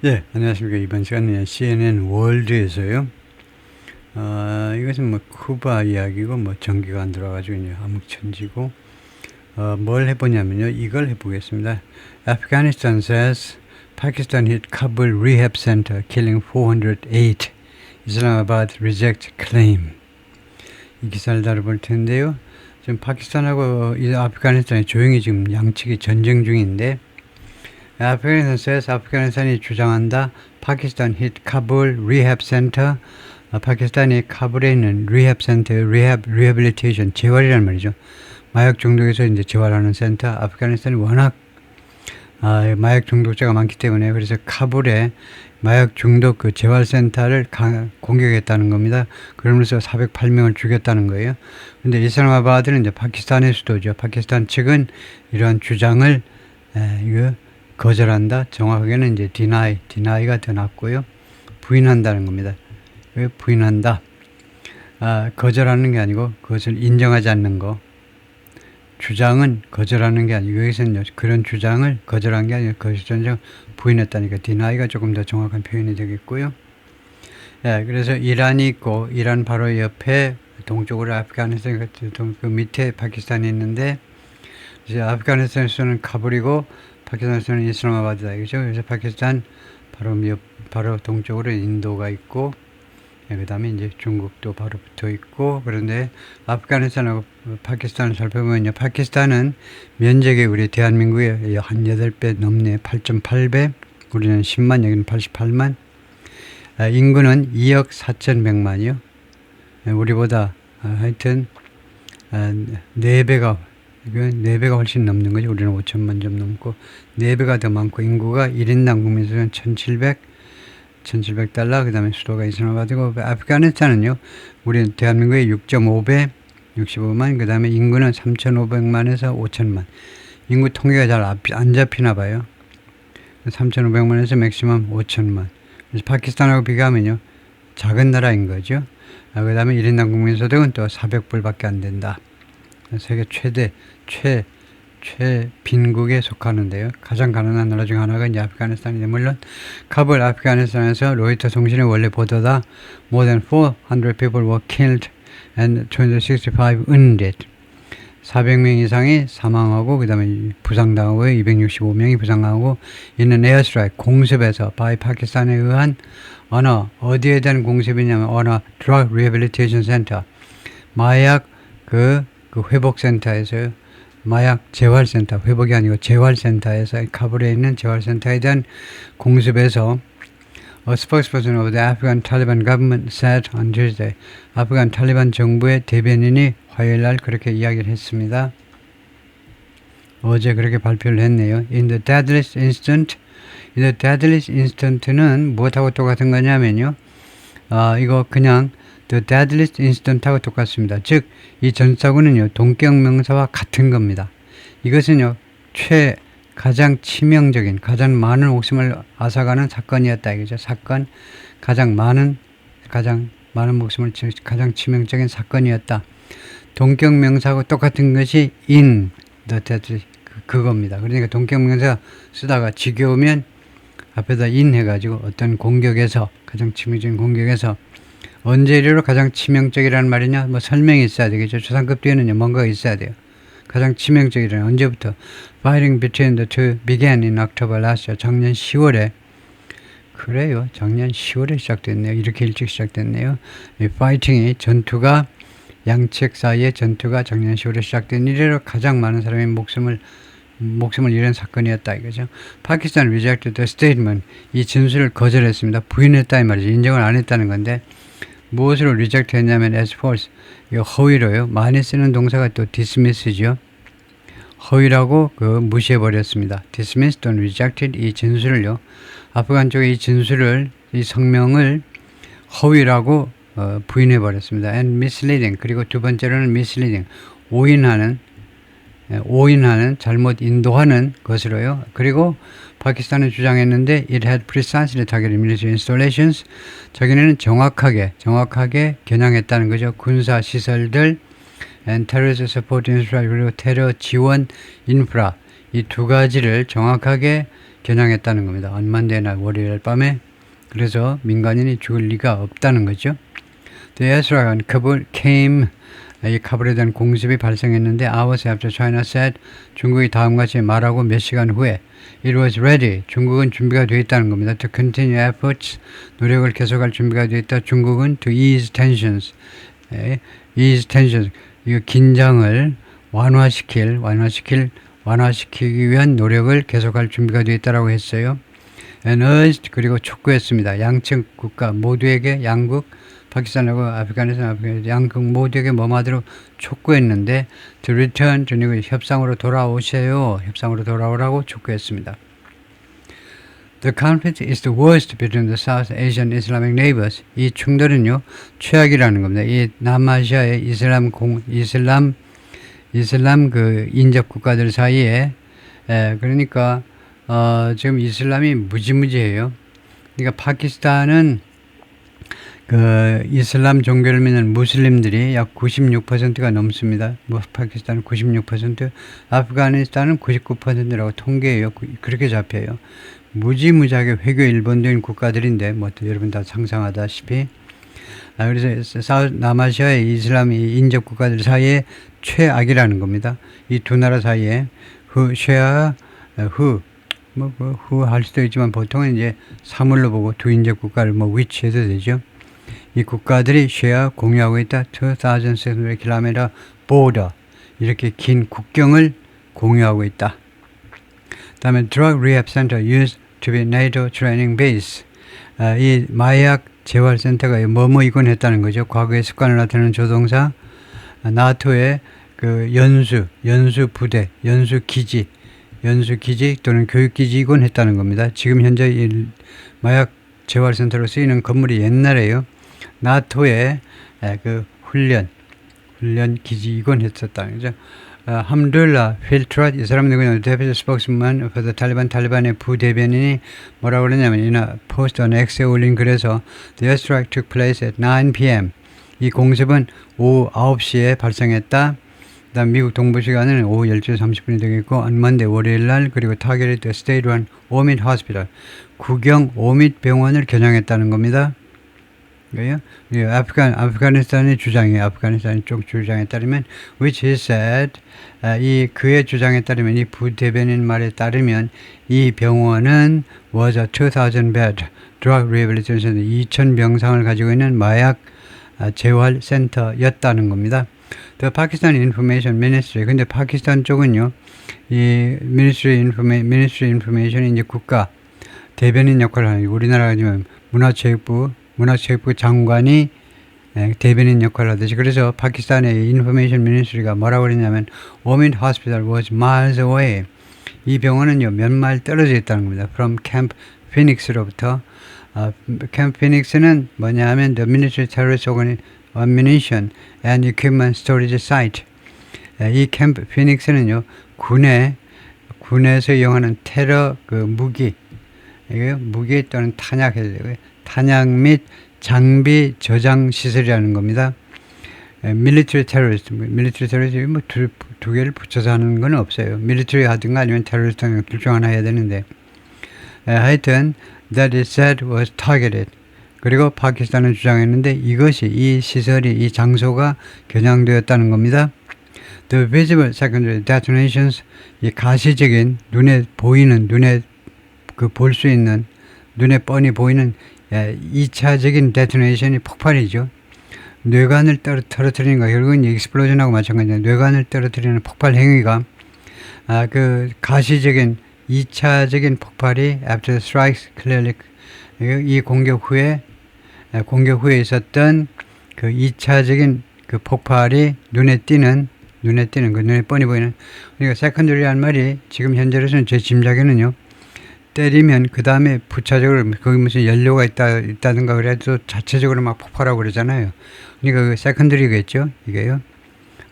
예, 안녕하십니까. 이번 시간에 CNN 월드에서요. 이것은 뭐 쿠바 이야기고 뭐 전기가 안 들어가지고 이제 암흑천지고 뭘 해보냐면요. 이걸 해보겠습니다. Afghanistan says Pakistan hit Kabul rehab center killing 408. Islamabad reject claim. 이 기사를 다뤄볼 텐데요. 지금 파키스탄하고 이 아프가니스탄이 조용히 지금 양측이 전쟁 중인데 Afghanistan says 아프가니스탄이 주장한다. 파키스탄 hit Kabul rehab center. 파키스탄이 카불에 있는 rehab center, rehabilitation, 재활이란 말이죠. 마약 중독에서 이제 재활하는 센터. 아프가니스탄이 워낙 마약 중독자가 많기 때문에 그래서 카불에 마약 중독 그 재활센터를 공격했다는 겁니다. 그러면서 408명을 죽였다는 거예요. 근데 이슬라마바드는 이제 파키스탄의 수도죠. 파키스탄 측은 이러한 주장을 이거 거절한다. 정확하게는 이제 deni가 더 낫고요. 부인한다는 겁니다. 왜 부인한다? 거절하는 게 아니고 그것을 인정하지 않는 거. 주장은 거절하는 게 아니고 여기서는 그런 주장을 거절한 게 아니고 그것을 부인했다니까 deni가 조금 더 정확한 표현이 되겠고요. 예, 그래서 이란이 있고 이란 바로 옆에 동쪽으로 아프가니스탄 그 밑에 파키스탄이 있는데 이제 아프가니스탄에서는 카불이고 파키스탄에서는 이슬라마바드다. 그죠? 그래서 파키스탄 바로 동쪽으로 인도가 있고, 그 다음에 이제 중국도 바로 붙어 있고, 그런데 아프가니스탄하고 파키스탄을 살펴보면요. 파키스탄은 면적이 우리 대한민국의 한 8배 넘네. 8.8배. 우리는 10만, 여기는 88만. 인구는 2억 4,100만이요. 우리보다 하여튼 4배가 이건 4배가 훨씬 넘는 거죠. 우리는 5천만 점 넘고 4배가 더 많고 인구가 1인당 국민수는 1700달러 그 다음에 수도가 이슬라마바드고 아프가니스탄은요. 우리 대한민국의 6.5배 65만 그 다음에 인구는 3,500만에서 5천만 인구 통계가 잘 안 잡히나 봐요. 3,500만에서 맥시멈 5천만 그래서 파키스탄하고 비교하면요. 작은 나라인 거죠. 그 다음에 1인당 국민소득은 또 400불밖에 안 된다. 세계 최빈국에 속하는데요. 가장 가난한 나라 중 하나가 이제 아프가니스탄인데 물론 카불 아프가니스탄에서 로이터 통신의 원래 보도다 more than 400 people were killed and 265 wounded 400명 이상이 사망하고 그 다음에 부상당하고 265명이 부상하고 있는 에어스트라이크 공습에서 바이 파키스탄에 의한 어디에 대한 공습이냐면 drug rehabilitation center 마약 그 회복센터에서요. 마약 재활센터, 회복이 아니고 재활센터에서 카불에 있는 재활센터에 대한 공습에서 A spokesperson of the Afghan Taliban government said on Tuesday. 아프간 탈리반 정부의 대변인이 화요일 날 그렇게 이야기를 했습니다. 어제 그렇게 발표를 했네요. In the deadliest instant는 무엇하고 똑같은 거냐면요. 이거 그냥 The deadliest incident하고 똑같습니다. 즉, 이 전사고는요, 동격명사와 같은 겁니다. 이것은요, 가장 치명적인, 가장 많은 목숨을 앗아가는 사건이었다. 이거죠. 가장 많은 목숨을 가장 치명적인 사건이었다. 동격명사하고 똑같은 것이 in the deadly, 그겁니다. 그러니까 동격명사 쓰다가 지겨우면 앞에다 in 해가지고 어떤 공격에서, 가장 치명적인 공격에서 언제 이래로 가장 치명적이라는 말이냐? 뭐 설명이 있어야 되겠죠. 초상급 뒤에는요, 뭔가가 있어야 돼요. 가장 치명적이라는 언제부터? Fighting between the two began in October last year. 작년 10월에. 그래요. 작년 10월에 시작됐네요. 이렇게 일찍 시작됐네요. 이 fighting이 전투가, 양측 사이의 전투가 작년 10월에 시작된 이래로 가장 많은 사람의 목숨을 잃은 사건이었다 이거죠. 파키스탄 rejected the statement. 이 진술을 거절했습니다. 부인했다 이 말이죠. 인정을 안 했다는 건데 무엇으로 리젝트 했냐면 as false, 이거 허위로요. 많이 쓰는 동사가 또 dismiss죠. 허위라고 무시해버렸습니다. dismissed 또는 rejected 이 진술을요. 아프간 쪽에 이 성명을 허위라고 부인해버렸습니다. and misleading 그리고 두 번째로는 misleading 오인하는 잘못 인도하는 것으로요. 그리고 파키스탄은 주장했는데 it had precisely targeted military installations. 자기네는 정확하게 겨냥했다는 거죠. 군사 시설들 and terrorist support infrastructure 그리고 테러 지원 인프라 이 두 가지를 정확하게 겨냥했다는 겁니다. on Monday 날 월요일 밤에. 그래서 민간인이 죽을 리가 없다는 거죠. The airstrike on Kabul came, 이 카불에 대한 공습이 발생했는데 hours after China said, 중국이 다음같이 말하고 몇 시간 후에 it was ready, 중국은 준비가 되어 있다는 겁니다. to continue efforts, 노력을 계속할 준비가 되어 있다. 중국은 to ease tensions, ease tensions, 이 긴장을 완화시키기 위한 노력을 계속할 준비가 되어 있다라고 했어요. and urged, 그리고 촉구했습니다. 양측 국가 모두에게, 양국, 파키스탄하고 아프가니스탄, 양국 모두에게 뭐하도록 촉구했는데 to return, 협상으로 돌아오세요. 협상으로 돌아오라고 촉구했습니다. The conflict is the worst between the South Asian Islamic neighbors. 이 충돌은요, 최악이라는 겁니다. 이 남아시아의 이슬람 그 인접 국가들 사이에, 그러니까 지금 이슬람이 무지무지해요. 그러니까 파키스탄은 그 이슬람 종교를 믿는 무슬림들이 약 96%가 넘습니다. 파키스탄은 96%, 아프가니스탄은 99%라고 통계해요. 그렇게 잡혀요. 무지무지하게 회교 일본적인 국가들인데, 뭐 여러분 다 상상하다시피. 그래서 남아시아의 이슬람 인접 국가들 사이에 최악이라는 겁니다. 이 두 나라 사이에 후 할 수도 있지만 보통은 이제 사물로 보고 두 인접 국가를 위치해도 되죠. 이 국가들이 공유하고 있다. 2,600km border, 이렇게 긴 국경을 공유하고 있다. 다음에 drug rehab center used to be NATO training base. 이 마약 재활센터가 뭐이곤 했다는 거죠. 과거의 습관을 나타내는 조동사, 나토의 그 연수 부대, 연수 기지 또는 교육기지이곤 했다는 겁니다. 지금 현재 이 마약 재활센터로 쓰이는 건물이 옛날에요. 나토의 그 훈련 기지이곤 했었다. 그죠? 함둘라 필트랏, 이 사람은 누구냐? 대표적 스포크스맨 for the Taliban, 탈리반의 부대변인이 뭐라고 그러냐면, 이나 포스트 on X에 올린 글에서 the airstrike took place at 9 p.m. 이 공습은 오후 9시에 발생했다. 그다음 미국 동부 시간은 오후 12시 30분이 되겠고, on Monday 월요일 날, 그리고 targeted the state-run Omid Hospital, 국영 오밋 병원을 겨냥했다는 겁니다. 그래요? 아프가니스탄의 주장이에요. 아프가니스탄 쪽 주장에 따르면, which he said, 그의 주장에 따르면, 이 부대변인 말에 따르면, 이 병원은 was a 2,000 bed drug rehabilitation center, 2,000병상을 가지고 있는 마약 재활센터였다는 겁니다. The Pakistan Information Ministry, 근데 파키스탄 쪽은요, 이 Ministry Information이 이제 국가 대변인 역할을 하는, 우리나라가 지금 문화체육부 장관이 대변인 역할을 하듯이, 그래서 파키스탄의 인포메이션 미니스트리가 뭐라고 그랬냐면, Omid Hospital was miles away. 이 병원은요, 몇 마일 떨어져 있다는 겁니다. From Camp Phoenix로부터. Camp Phoenix는 뭐냐 하면, the military terrorist ammunition and equipment storage site. 이 캠프 피닉스는요, 군에서 이용하는 테러 그 무기 또는 탄약 및 장비 저장 시설이라는 겁니다. 밀리터리 테러리스트 뭐 두 개를 붙여서 하는 건 없어요. 밀리터리 하든가 아니면 테러리스트 하든가 둘 중 하나 해야 되는데, 하여튼 that is said was targeted. 그리고 파키스탄은 주장했는데, 이 시설이, 이 장소가 겨냥되었다는 겁니다. The visible secondary detonations, 이 가시적인 눈에 볼 수 있는, 눈에 뻔히 보이는 2차적인 데토네이션이 폭발이죠. 뇌관을 떨어뜨리는 거, 결국은 익스플로전하고 마찬가지입니다. 뇌관을 떨어뜨리는 폭발 행위가, 그 가시적인 2차적인 폭발이 after strikes clearly, 이 공격 후에 있었던 그 2차적인 그 폭발이 눈에 띄는 눈에 뻔히 보이는, 그러니까 세컨더리한 말이 지금 현재로서는 제 짐작에는요, 때리면 그 다음에 부차적으로 거기 무슨 연료가 있다든가 그래도 자체적으로 막 폭발하고 그러잖아요. 그러니까 그 세컨더리겠죠, 이게요.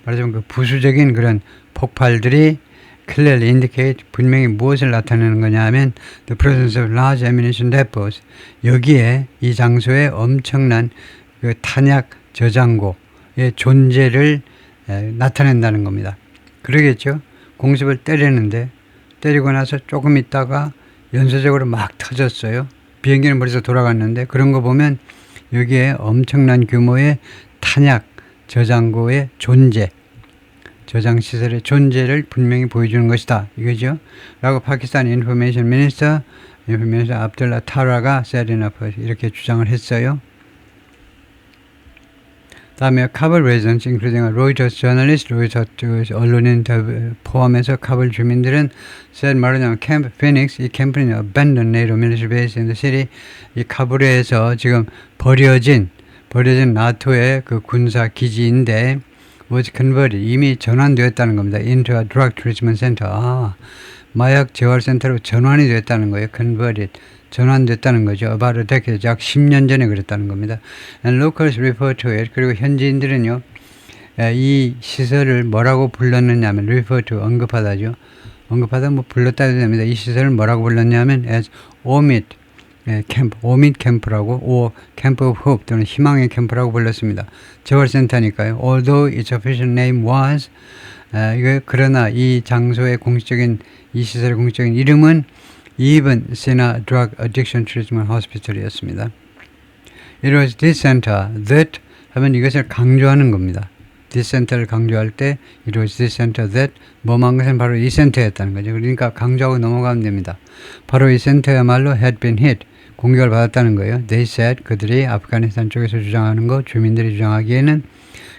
말하자면 그 부수적인 그런 폭발들이 clearly indicate, 분명히 무엇을 나타내는 거냐 하면 the presence of large ammunition depots, 여기에 이 장소에 엄청난 그 탄약 저장고의 존재를 나타낸다는 겁니다. 그러겠죠. 공습을 때리고 나서 조금 있다가 연쇄적으로 막 터졌어요. 비행기는 벌써 돌아갔는데 그런 거 보면 여기에 엄청난 규모의 탄약 저장고의 존재, 저장 시설의 존재를 분명히 보여주는 것이다. 이거죠. 라고 파키스탄 인포메이션 미니스터 압둘라 타라가 이렇게 주장을 했어요. 다음에 카불 residents, including a Reuters journalist, 로이터스 언론인 포함해서 카불 주민들은 said 말하자면 캠프 피닉스, 이 캠프는 abandoned NATO military base in the city, 이 카불에서 지금 버려진 나토의 그 군사 기지인데 was converted, 이미 전환되었다는 겁니다. into a drug treatment center. 마약 재활센터로 전환이 됐다는 거예요. converted. 전환됐다는 거죠. about a decade, 약 10년 전에 그랬다는 겁니다. And locals refer to it. 그리고 현지인들은요, 이 시설을 뭐라고 불렀느냐면 refer to, 언급하다죠. 언급하다 뭐 불렀다 해도 됩니다. 이 시설을 뭐라고 불렀냐면 as OMID 캠프, OMID 캠프라고, or Camp of Hope 또는 희망의 캠프라고 불렀습니다. 재활센터니까요. Although its official name was, 그러나 이 장소의 공식적인, 이 시설의 공식적인 이름은 Ibn Sina Drug Addiction Treatment Hospital이었습니다. It was this center that 하면 이것을 강조하는 겁니다. This center를 강조할 때 it was this center that 뭐만 것은 바로 이 센터였다는 거죠. 그러니까 강조하고 넘어가면 됩니다. 바로 이 센터야말로 had been hit, 공격을 받았다는 거예요. They said, 그들이 아프가니스탄 쪽에서 주장하는 거, 주민들이 주장하기에는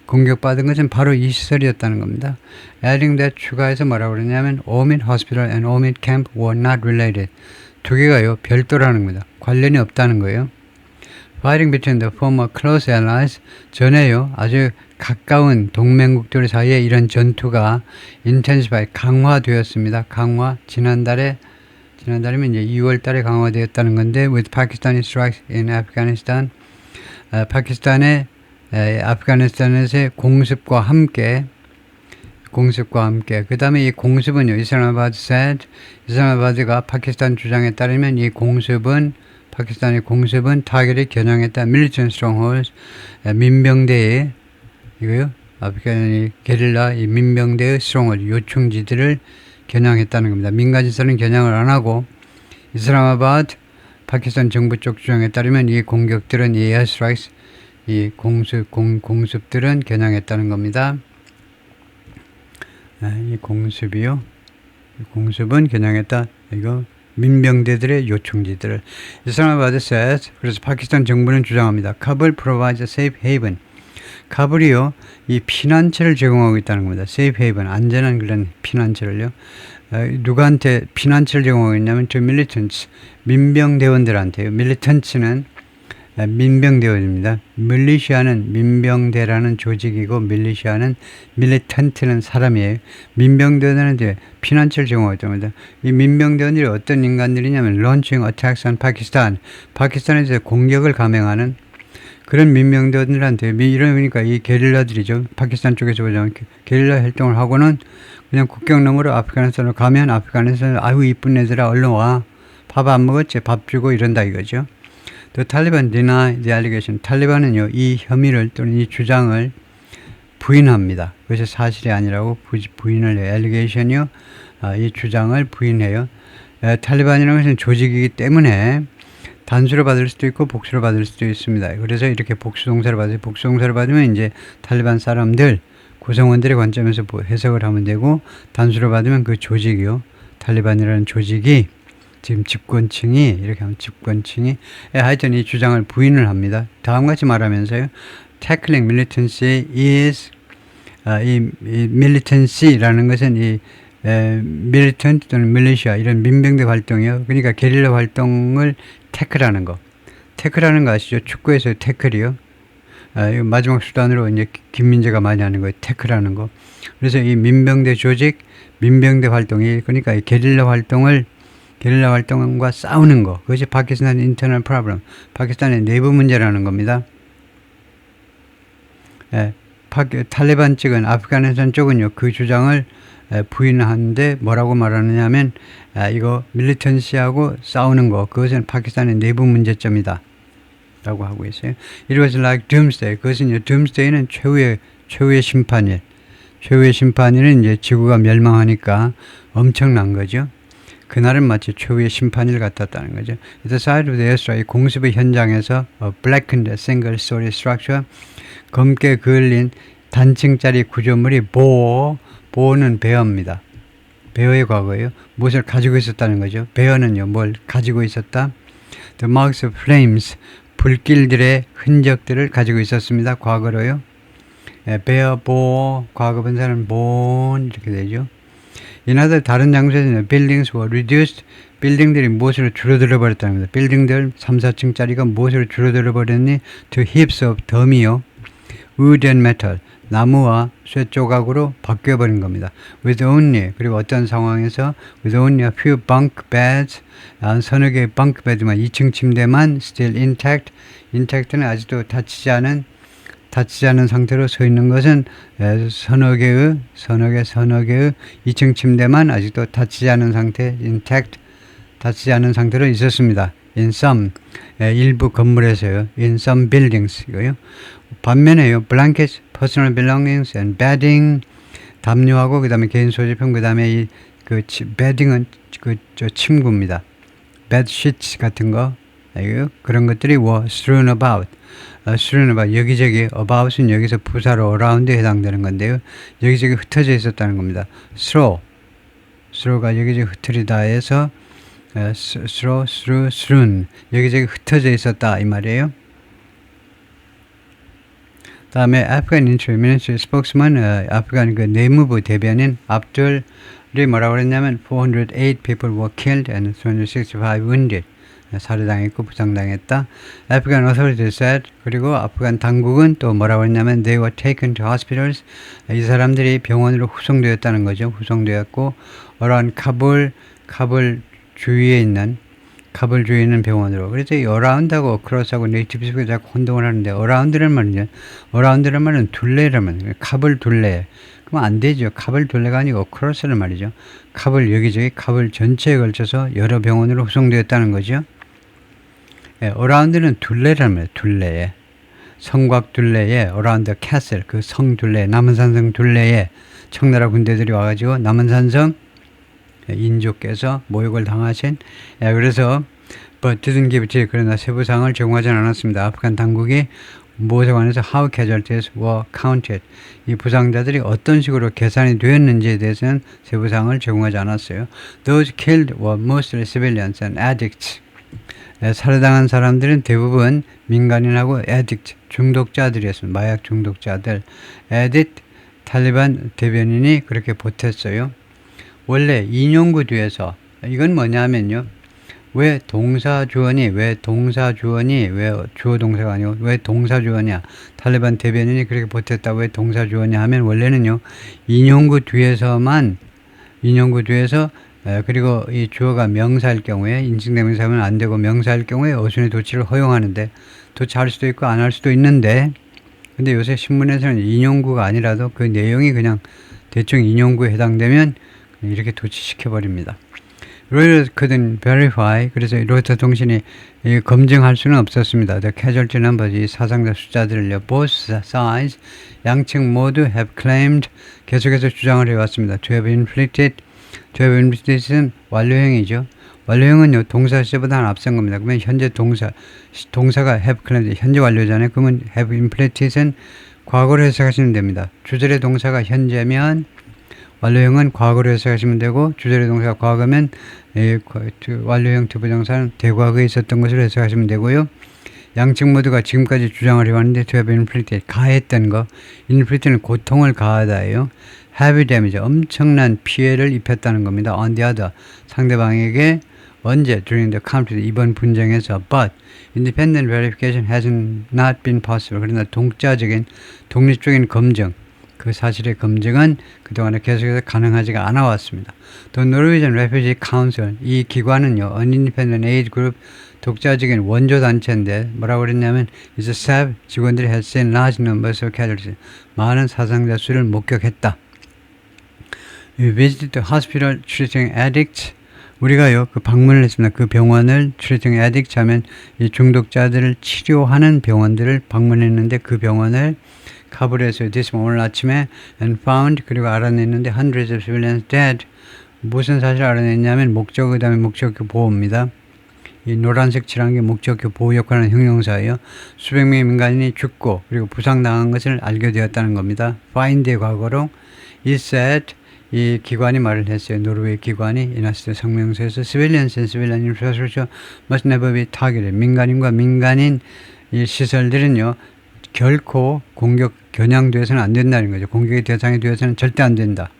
공격받은 것은 바로 이 시설이었다는 겁니다. Adding that, 추가해서 뭐라고 그러냐면 OMID Hospital and OMID Camp were not related. 두 개가요, 별도라는 겁니다. 관련이 없다는 거예요. Fighting between the former close allies, 전에요, 아주 가까운 동맹국들 사이에 이런 전투가 intensify, 강화되었습니다. 강화, 지난달이면 이제 2월 달에 강화되었다는 건데, with Pakistani strikes in Afghanistan, 아프가니스탄에서의 공습과 함께, 그 다음에 이 공습은요, 이슬라마바드 said, 이슬라마바드가 파키스탄 주장에 따르면 파키스탄의 공습은 타겟을 겨냥했다. militant strongholds, 민병대의, 이거요, 아프간의 게릴라, 이 민병대의 stronghold, 요충지들을 겨냥했다는 겁니다. 민간시설은 겨냥을 안 하고, 이슬라마바드, 파키스탄 정부 쪽 주장에 따르면 이 공격들은, 이 에어스트라이크스, 이 공습들은 겨냥했다는 겁니다. 이 공습은 겨냥했다. 이거 민병대들의 요충지들을. 이슬라마바드 says, 그래서 파키스탄 정부는 주장합니다. 카불 provides a safe haven. 카불이요, 이 피난처를 제공하고 있다는 겁니다. safe haven, 안전한 그런 피난처를요. 누구한테 피난처를 제공하고 있냐면 to militants, 민병대원들한테요. militants는 민병대원입니다. 밀리시아는 민병대라는 조직이고, 밀리턴트는 사람이에요. 민병대원들한테 피난처를 제공하고 있답니다. 이 민병대원들이 어떤 인간들이냐면 launching attacks on Pakistan, 파키스탄에서 공격을 감행하는 그런 민병대원들한테, 이러니까 이 게릴라들이죠. 파키스탄 쪽에서 보자면 게릴라 활동을 하고는 그냥 국경 너머로 아프가니스탄으로 가면 아프가니스탄, 아유 이쁜 애들아 얼른 와, 밥 안 먹었지, 밥 주고 이런다 이거죠. The Taliban deny the allegation. 탈리반은요, 이 혐의를 또는 이 주장을 부인합니다. 그것이 사실이 아니라고 부인을 해요. allegation이요, 이 주장을 부인해요. 탈리반이라는 것은 조직이기 때문에 단수로 받을 수도 있고 복수로 받을 수도 있습니다. 그래서 이렇게 복수동사를 받아요. 복수동사를 받으면 이제 탈리반 사람들, 구성원들의 관점에서 해석을 하면 되고, 단수로 받으면 그 조직이요, 탈리반이라는 조직이 지금 집권층이, 이렇게 하면 집권층이, 하여튼 이 주장을 부인을 합니다. 다음같이 말하면서요, tackling militancy is, 이 militancy라는 것은 이 militant 또는 militia, 이런 민병대 활동이요. 그러니까 게릴라 활동을 태클하는 거. 태클하는 거 아시죠? 축구에서 태클이요. 마지막 수단으로 이제 김민재가 많이 하는 거예요. 태클하는 거. 그래서 이 민병대 조직, 민병대 활동이, 그러니까 이 게릴라 활동과 싸우는 거. 그것이 파키스탄 인터널 프로블럼, 파키스탄의 내부 문제라는 겁니다. 탈리반 측은, 아프가니스탄 쪽은요, 그 주장을 부인하는데 뭐라고 말하느냐 하면, 이거 밀리턴시하고 싸우는 거, 그것은 파키스탄의 내부 문제점이다 라고 하고 있어요. It was like doomsday. 그것은요, doomsday는 최후의 심판일. 최후의 심판일은 이제 지구가 멸망하니까 엄청난 거죠. 그날은 마치 최후의 심판일 같았다는 거죠. At the side of the airstrike, 공습의 현장에서 blackened single story structure, 검게 그을린 단층짜리 구조물이 보어는 베어입니다. 베어의 과거예요. 무엇을 가지고 있었다는 거죠. 베어는요, 뭘 가지고 있었다? The marks of flames, 불길들의 흔적들을 가지고 있었습니다. 과거로요. 베어, 보어, 과거 분사는 born 이렇게 되죠. 이나들 다른 장소에서는 buildings were reduced, 빌딩들이 무엇으로 줄어들어 버렸다는 겁니다. 빌딩들 3, 4층짜리가 무엇으로 줄어들어 버렸니? To heaps of 덤이요. wood and metal, 나무와 쇠 조각으로 바뀌어버린 겁니다. With only, 그리고 어떤 상황에서 with only a few bunk beds, 서너 개의 bunk bed만, 2층 침대만 still intact, intact는 아직도 다치지 않은 상태로 서 있는 것은 서너 개의 2층 침대만 아직도 다치지 않은 상태, intact, 다치지 않은 상태로 있었습니다. In some, 일부 건물에서요. In some buildings, 이거요. 반면에요. blankets, personal belongings and bedding, 담요하고 그 다음에 개인 소지품, 그 다음에 bedding은 침구입니다. bed sheets 같은 거, 그런 것들이 were strewn about. strewn about, 여기저기, about은 여기서 부사로 around에 해당되는 건데요. 여기저기 흩어져 있었다는 겁니다. throw가 여기저기 흩어지다 해서 strewn, 여기저기 흩어져 있었다 이 말이에요. 다음에 Afghan Interior Ministry spokesman, 아프간 그 내무부 대변인 압둘이 뭐라고 그랬냐면 408 people were killed and 365 wounded. 살해당했고 부상당했다. Afghan authorities said, 그리고 아프간 당국은 또 뭐라고 했냐면 they were taken to hospitals. 이 사람들이 병원으로 후송되었다는 거죠. 후송되었고 around 카불 주위에 있는 병원으로. 그래서 이 around하고 across하고 네이티브 스피커 자꾸 혼동을 하는데 around란 말은 둘레라면 카불 둘레. 그럼 안 되죠. 카불 둘레가 아니고 across란 말이죠. 카불 여기저기 카불 전체에 걸쳐서 여러 병원으로 후송되었다는 거죠. around는 둘레란 말이에요. 둘레에. 성곽 둘레에 around the castle, 그 성 둘레, 남한산성 둘레에 청나라 군대들이 와가지고 남한산성 인조께서 모욕을 당하신, 그래서 but didn't give it, 그러나 세부상을 제공하지는 않았습니다. 아프간 당국이 무엇에 관해서 how casualties were counted, 이 부상자들이 어떤 식으로 계산이 되었는지에 대해서는 세부상을 제공하지 않았어요. Those killed were mostly civilians and addicts. 살해당한 사람들은 대부분 민간인하고 addict, 중독자들이었습니다. 마약 중독자들. addict, 탈리반 대변인이 그렇게 보탰어요. 원래 인용구 뒤에서 이건 뭐냐면요. 왜 동사주어니, 왜 주어 동사가 아니고 왜 동사주어냐. 탈리반 대변인이 그렇게 보탰다. 왜 동사주어냐 하면 원래는요. 인용구 뒤에서 그리고 이 주어가 명사일 경우에 인칭대명사하면 안 되고 명사일 경우에 어순의 도치를 허용하는데 도치할 수도 있고 안 할 수도 있는데 근데 요새 신문에서는 인용구가 아니라도 그 내용이 그냥 대충 인용구에 해당되면 이렇게 도치시켜버립니다. 로이터 couldn't verify, 그래서 로이터 통신이 검증할 수는 없었습니다. The casualty numbers, 이 사상자 숫자들을요. Both sides, 양측 모두 have claimed, 계속해서 주장을 해왔습니다. To have inflicted는 완료형이죠. 완료형은요, 동사 시제보다는 앞선 겁니다. 그러면 현재 동사가 have claimed, 현재 완료잖아요. 그러면 have inflicted은 과거로 해석하시면 됩니다. 주절의 동사가 현재면 완료형은 과거로 해석하시면 되고 주절의 동사가 과거면 완료형 투부정사는 대과거에 있었던 것으로 해석하시면 되고요. 양측 모두가 지금까지 주장을 해왔는데 to have inflicted, 가했던 거. inflicted는 고통을 가하다예요. heavy damage, 엄청난 피해를 입혔다는 겁니다. on the other, 상대방에게 언제? during the conflict, 이번 분쟁에서. but independent verification has not been possible. 그러나 독립적인 검증, 그 사실의 검증은 그동안에 계속해서 가능하지가 않아 왔습니다. The Norwegian Refugee Council, 이 기관은요, Unindependent Aid Group, 독자적인 원조단체인데 뭐라고 그랬냐면 is staff, 직원들이 had seen large numbers of casualties, 많은 사상자 수를 목격했다. We visited the hospital treating addicts, 우리가요, 그 방문을 했습니다. 그 병원을 treating addicts 하면 이 중독자들을 치료하는 병원들을 방문했는데 그 병원을 카불에서 오늘 아침에 and found, 그리고 알아냈는데 hundreds of civilians dead, 무슨 사실을 알아냈냐면 목적, 그 다음에 목적격 보호입니다. 이 노란색 칠한 게 목적격 보호 역할을 하는 형용사예요. 수백 명의 민간인이 죽고 그리고 부상당한 것을 알게 되었다는 겁니다. find의 과거로 it said, 이 기관이 말을 했어요. 노르웨이 기관이 이나스트 성명서에서 civilians and civilian infrastructure must never be targeted. 민간인과 민간인 이 시설들은요 결코 공격 겨냥되어서는 안 된다는 거죠. 공격의 대상이 되어서는 절대 안 된다.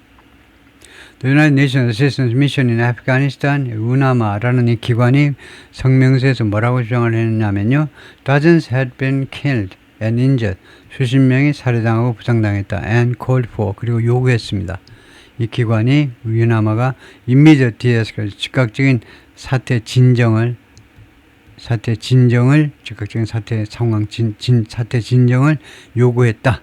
The United Nations Assistance Mission in Afghanistan, UNAMA라는 이 기관이 성명서에서 뭐라고 주장을 했냐면요. Dozens had been killed and injured. 수십 명이 살해당하고 부상당했다. And called for. 그리고 요구했습니다. 이 기관이 UNAMA가 immediate de-escalation, 즉각적인 사태 진정을 즉각적인 사태 상황 사태 진정을 요구했다.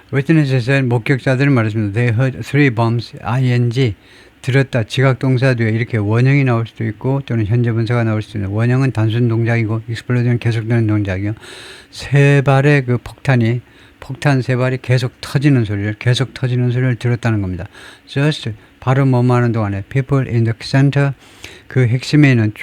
웨트너스에서 목격자들은 말했습니다. They heard 3 bombs, ing, 들었다, 지각동사도요. 이렇게 원형이 나올 수도 있고 또는 현재 분사가 나올 수도 있는 원형은 단순 동작이고 explosion은 계속되는 동작이요. 3발의 그 폭탄 3발이 계속 터지는 소리를 들었다는 겁니다. Just 바로 뭐하는 동안에 people in the center, 그 핵심에 있는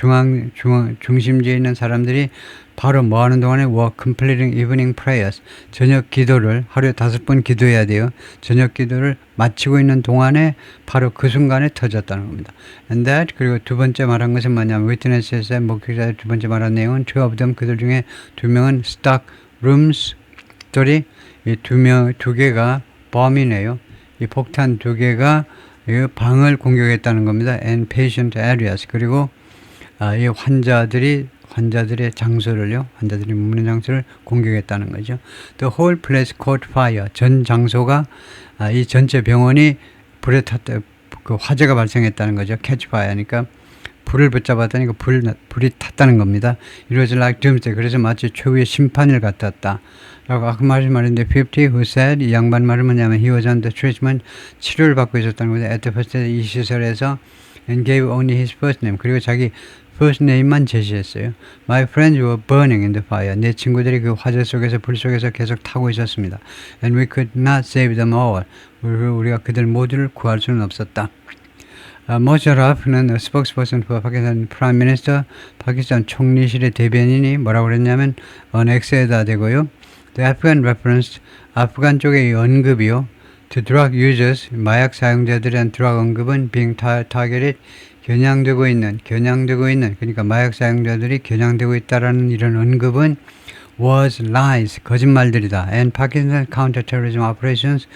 중심지에 있는 사람들이 바로 뭐하는 동안에 were completing evening prayers, 저녁 기도를 하루에 5번 기도해야 돼요. 저녁 기도를 마치고 있는 동안에 바로 그 순간에 터졌다는 겁니다. And that, 그리고 두 번째 말한 것은 뭐냐면 witness에서 목격자들 두 번째 말한 내용은 two of them, 그들 중에 2명은 stock rooms, 이 두 개가 범이네요. 이 폭탄 2개가 이 방을 공격했다는 겁니다. And patient areas, 그리고 이 환자들의 장소를요, 환자들이 묵는 장소를 공격했다는 거죠. The whole place caught fire. 전 장소가 이 전체 병원이 불에 탔다, 그 화재가 발생했다는 거죠. catch fire니까 불을 붙잡았다니까 불이 탔다는 겁니다. It was like doomsday. 그래서 마치 최후의 심판일 같았다. 라고 아까 말인데 50 who said, 이 양반 말은 뭐냐면 he was under treatment, 치료를 받고 있었다는 거죠. at the first, 이 시설에서 and gave only his first name. 그리고 자기 first name만 제시했어요. My friends were burning in the fire. 내 친구들이 그 화재 속에서 불 속에서 계속 타고 있었습니다. And we could not save them all. 우리가 그들 모두를 구할 수는 없었다. 모셔라프는 spokesperson for Pakistan Prime Minister, 파키스탄 총리실의 대변인이 뭐라고 그랬냐면 on X에다 대고요. The Afghan reference, 아프간 쪽의 언급이요. To drug users, 마약 사용자들에 대한 드럭 언급은 being targeted, 겨냥되고 있는, 그러니까 마약 사용자들이 겨냥되고 있다라는 이런 언급은 was lies, 거짓말들이다. And Pakistan counterterrorism operations,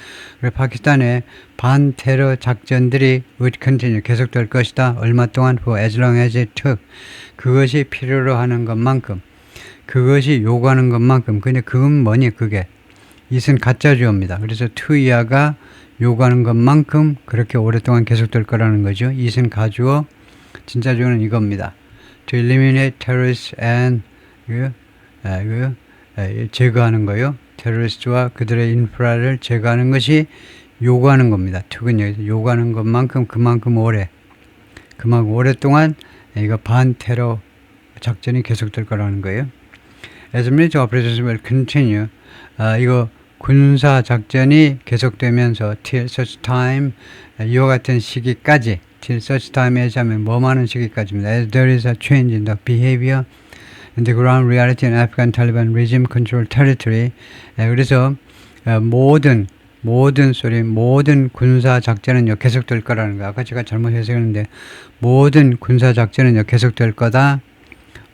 파키스탄의 반테러 작전들이 would continue, 계속될 것이다. 얼마 동안 for as long as it took, 그것이 필요로 하는 것만큼, 그것이 요구하는 것만큼. 근데 그건 뭐니? 그게 it은 가짜 주어입니다. 그래서 to 이하가 요구하는 것만큼 그렇게 오랫동안 계속될 거라는 거죠. it은 가주어, 진짜 주어는 이겁니다. To eliminate terrorists and 제거하는 거요. 테러리스트와 그들의 인프라를 제거하는 것이 요구하는 겁니다. to는 여기서 요구하는 것만큼 그만큼 오랫동안 이거 반테러 작전이 계속될 거라는 거예요. As military operations will continue, 이거 군사 작전이 계속되면서 till such time, 이와 같은 시기까지, till such time에 하면 뭐하는 시기까지입니다. As there is a change in the behavior and the ground reality in Afghan Taliban regime control territory. 그래서 모든 군사 작전은요 계속될 거라는 거. 아까 제가 잘못 해석했는데 모든 군사 작전은요 계속될 거다.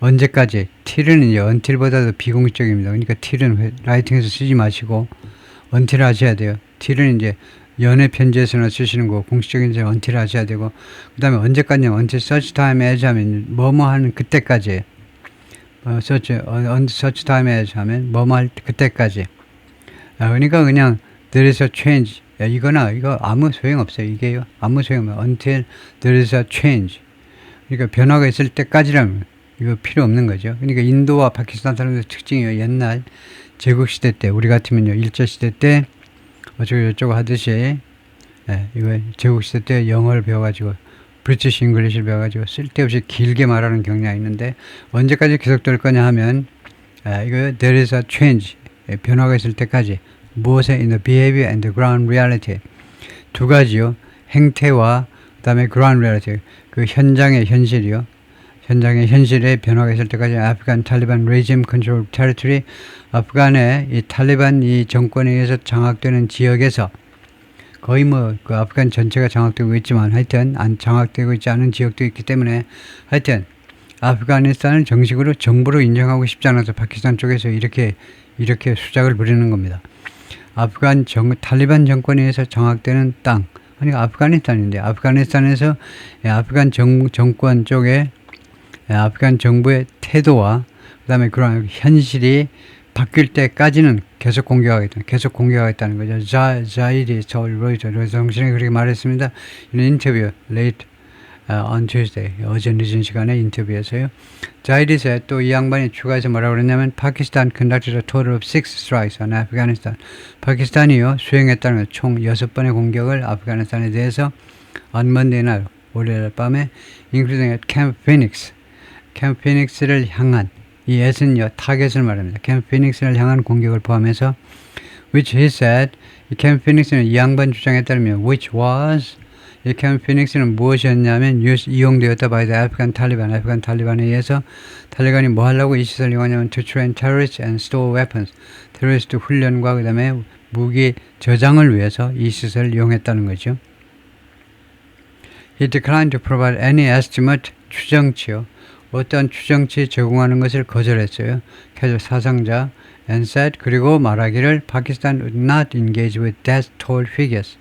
언제까지? till은 이제 until보다도 비공식적입니다. 그러니까 till은 라이팅에서 쓰지 마시고 until 하셔야 돼요. till은 이제 연애 편지에서나 쓰시는 거, 공식적인 이제 until 하셔야 되고, 그 다음에 언제까지냐면 until such time as 하면 뭐뭐 하는 그때까지. such time as 하면 뭐뭐 할 그때까지. 그러니까 그냥 there is a change. 이거 아무 소용없어요. 이게요. 아무 소용없어요. until there is a change. 그러니까 변화가 있을 때까지라면 이거 필요 없는 거죠. 그러니까 인도와 파키스탄 사람들의 특징이요. 옛날 제국시대 때, 우리 같으면요, 일제시대 때, 어쩌고 하듯이, 이거 제국시대 때 영어를 배워가지고, 브리티시 잉글리시를 배워가지고, 쓸데없이 길게 말하는 경향이 있는데, 언제까지 계속될 거냐 하면, 이거, there is a change. 변화가 있을 때까지, 무엇에, in the behavior and the ground reality. 두 가지요. 행태와 그다음에 ground reality, 그 현장의 현실이요. 현장의 현실에 변화가 있을 때까지 아프간 탈리반 regime control territory, 아프간의 이 탈리반 이 정권에 의해서 장악되는 지역에서 거의 뭐 그 아프간 전체가 장악되고 있지만 하여튼 안 장악되고 있지 않은 지역도 있기 때문에 하여튼 아프가니스탄을 정식으로 정부로 인정하고 싶지 않아서 파키스탄 쪽에서 이렇게 수작을 부리는 겁니다. 탈리반 정권에 의해서 장악되는 땅, 그러니까 아프가니스탄인데 아프가니스탄에서 아프간 정권 쪽에 아프간 정부의 태도와 그다음에 그런 현실이 바뀔 때까지는 계속 공격하겠다는 거죠. 자이디 서울 로이터 정신이 그렇게 말했습니다. 이는 인터뷰 late on Tuesday, 어제 늦은 시간에 인터뷰에서요. 자이디스에 또 이 양반이 추가해서 뭐라고 그랬냐면 파키스탄 conducted a total of 6 strikes on Afghanistan. 파키스탄이요 수행했다는 거예요. 총 6번의 공격을 아프가니스탄에 대해서 on Monday night, 월요일 밤에 including at Camp Phoenix. 캠프 피닉스를 향한 이 S는요 타겟을 말합니다. 캠프 피닉스를 향한 공격을 포함해서 which he said, 이 캠프 피닉스는 이 양반 주장에 따르면 which was, 이 캠프 피닉스는 무엇이었냐면 이용되었다 by the 아프간 탈리반에 의해서 탈리반이 뭐 하려고 이 시설을 이용하냐면 to train terrorists and store weapons, 테러리스트 훈련과 그 다음에 무기 저장을 위해서 이 시설을 이용했다는 거죠. He declined to provide any estimate, 추정치요. 어떤 추정치 제공하는 것을 거절했어요. 계속 사상자 and said, 그리고 말하기를 Pakistan would not engage with death toll figures.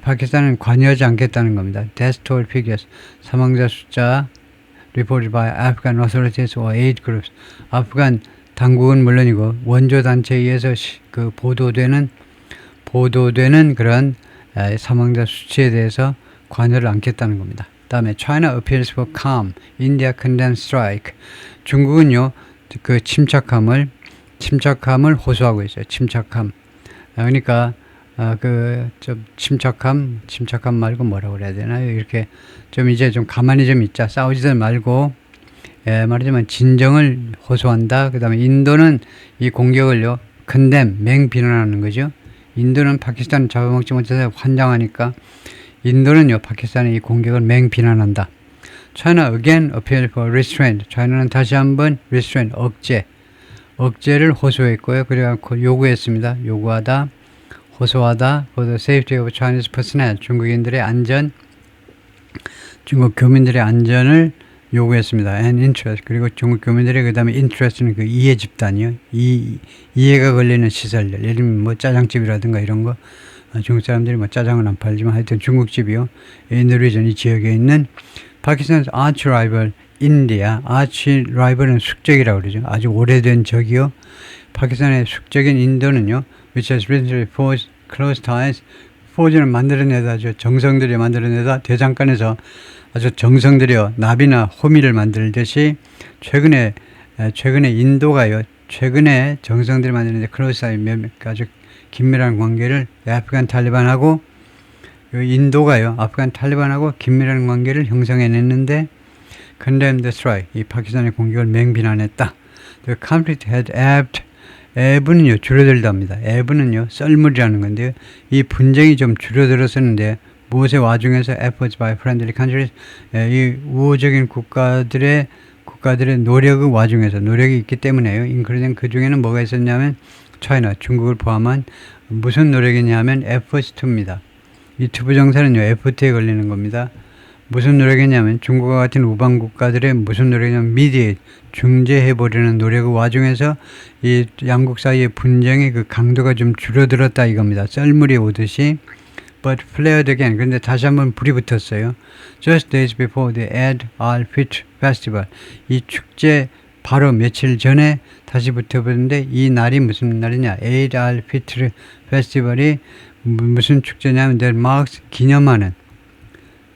파키스탄은 관여하지 않겠다는 겁니다. death toll figures, 사망자 숫자 reported by Afghan authorities or aid groups. 아프간 당국은 물론이고 원조 단체에 의해서 그 보도되는 그런 사망자 수치에 대해서 관여를 않겠다는 겁니다. 다음에 China appeals for calm, India condemns strike. 중국은요 그 침착함을 호소하고 있어요. 침착함. 그러니까 좀 침착함 말고 뭐라고 그래야 되나요? 이렇게 좀 이제 좀 가만히 좀 있자. 싸우지들 말고 말하자면 진정을 호소한다. 그다음에 인도는 이 공격을요 condemn, 맹비난하는 거죠. 인도는 파키스탄 잡아먹지 못해서 환장하니까 인도는요 파키스탄의 이 공격을 맹비난한다. China again appealed for restraint. China는 다시 한번 restraint, 억제를 호소했고요. 그래갖고 호소하다 for the safety of Chinese personnel. 중국 교민들의 안전을 요구했습니다. And interest. 그리고 중국 교민들의 그 다음에 interest는 그 이해 집단이요. 이해가 걸리는 시설들. 예를 들면 뭐 짜장집이라든가 이런 거. 중국 사람들이 뭐 짜장은 안 팔지만 하여튼 중국집이요. In the region, 이 지역에 있는 파키스탄's arch rival 인디아. arch rival은 숙적이라고 그러죠. 아주 오래된 적이요. 파키스탄의 숙적인 인도는요. which has recently forged close ties. forge는 만들어내다죠. 정성들이 만들어내다 대장간에서 아주 정성들이요. 나비나 호미를 만들듯이 최근에 인도가요. 최근에 정성들이 만드는데 close tie, 아주 긴밀한 관계를 아프간 탈리반하고 인도가요. 아프간 탈리반하고 긴밀한 관계를 형성해냈는데 condemned the strike. 이 파키스탄의 공격을 맹비난했다. The conflict had ebbed. 에브는요 줄어들답니다. 에브는요 썰물이라는 건데요. 이 분쟁이 좀 줄어들었었는데 무엇의 와중에서 efforts by friendly countries, 이 우호적인 국가들의 노력의 와중에서 노력이 있기 때문에요. including 그 중에는 뭐가 있었냐면 China, 중국을 포함한 무슨 노력이냐면 efforts to입니다. 이 투부정사는요 effort에 걸리는 겁니다. 무슨 노력이냐면 중국과 같은 우방 국가들의 무슨 노력이냐면 mediate, 중재해보려는 노력의 와중에서 이 양국 사이의 분쟁의 그 강도가 좀 줄어들었다 이겁니다. 썰물이 오듯이 but flared again. 그런데 다시 한번 불이 붙었어요. Just days before the Eid al-Fitr festival. 이 축제 바로 며칠 전에 다시 붙어버렸는데 이 날이 무슨 날이냐? Eid al-Fitr festival이 무슨 축제냐면 that marks 기념하는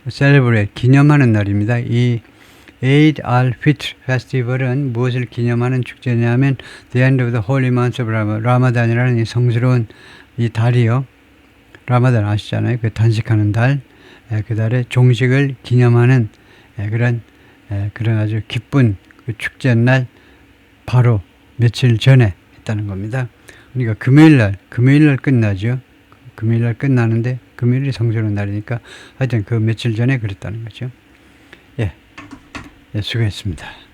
celebrate, 기념하는 날입니다. 이 Eid al-Fitr festival은 무엇을 기념하는 축제냐면 the end of the holy month of 라마단이라는 이 성스러운 이 달이요. 라마단 아시잖아요. 그 단식하는 달. 그 달의 종식을 기념하는 그런 아주 기쁜 그 축제날 바로 며칠 전에 했다는 겁니다. 그러니까 금요일날 끝나죠. 금요일날 끝나는데 금요일이 성수는 날이니까 하여튼 그 며칠 전에 그랬다는 거죠. 예, 예 수고했습니다.